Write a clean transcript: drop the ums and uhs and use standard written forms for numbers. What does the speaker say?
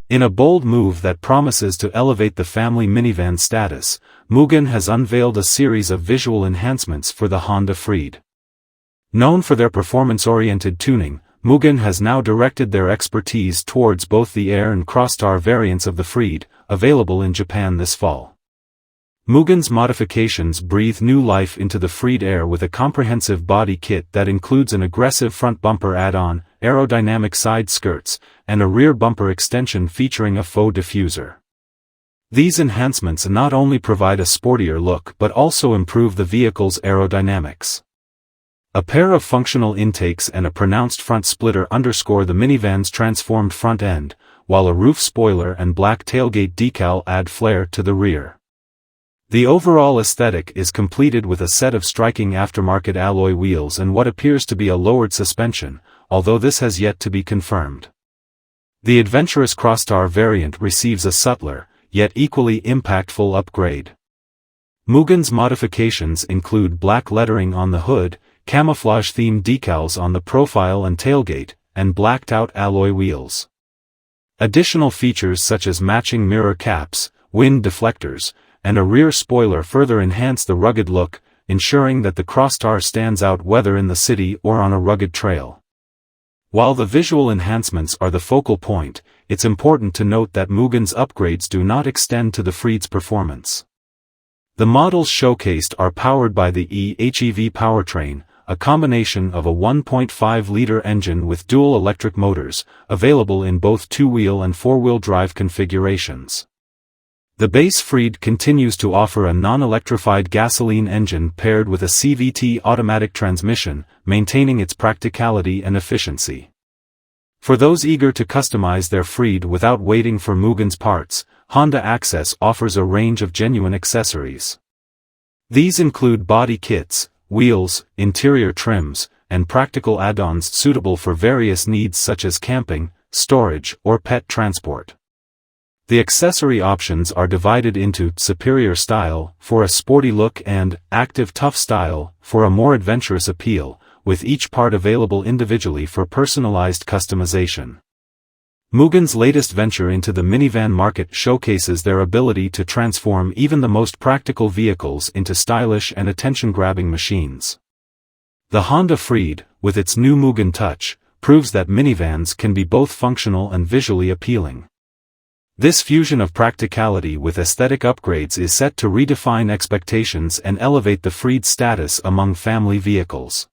In a bold move that promises to elevate the family minivan status, Mugen has unveiled a series of visual enhancements for the Honda Freed. Known for their performance-oriented tuning, Mugen has now directed their expertise towards both the Air and Crosstar variants of the Freed, available in Japan this fall. Mugen's modifications breathe new life into the Freed Air with a comprehensive body kit that includes an aggressive front bumper add-on, aerodynamic side skirts, and a rear bumper extension featuring a faux diffuser. These enhancements not only provide a sportier look but also improve the vehicle's aerodynamics. A pair of functional intakes and a pronounced front splitter underscore the minivan's transformed front end, while a roof spoiler and black tailgate decal add flair to the rear. The overall aesthetic is completed with a set of striking aftermarket alloy wheels and what appears to be a lowered suspension, although this has yet to be confirmed. The adventurous Crosstar variant receives a subtler, yet equally impactful upgrade. Mugen's modifications include black lettering on the hood, camouflage-themed decals on the profile and tailgate, and blacked-out alloy wheels. Additional features such as matching mirror caps, wind deflectors, and a rear spoiler further enhance the rugged look, ensuring that the Crosstar stands out whether in the city or on a rugged trail. While the visual enhancements are the focal point, it's important to note that Mugen's upgrades do not extend to the Freed's performance. The models showcased are powered by the EHEV powertrain, a combination of a 1.5-liter engine with dual electric motors, available in both two-wheel and four-wheel drive configurations. The base Freed continues to offer a non-electrified gasoline engine paired with a CVT automatic transmission, maintaining its practicality and efficiency. For those eager to customize their Freed without waiting for Mugen's parts, Honda ACCECORIES offers a range of genuine accessories. These include body kits, wheels, interior trims, and practical add-ons suitable for various needs such as camping, storage, or pet transport. The accessory options are divided into superior style for a sporty look and active tough style for a more adventurous appeal, with each part available individually for personalized customization. Mugen's latest venture into the minivan market showcases their ability to transform even the most practical vehicles into stylish and attention-grabbing machines. The Honda Freed, with its new Mugen touch, proves that minivans can be both functional and visually appealing. This fusion of practicality with aesthetic upgrades is set to redefine expectations and elevate the Freed's status among family vehicles.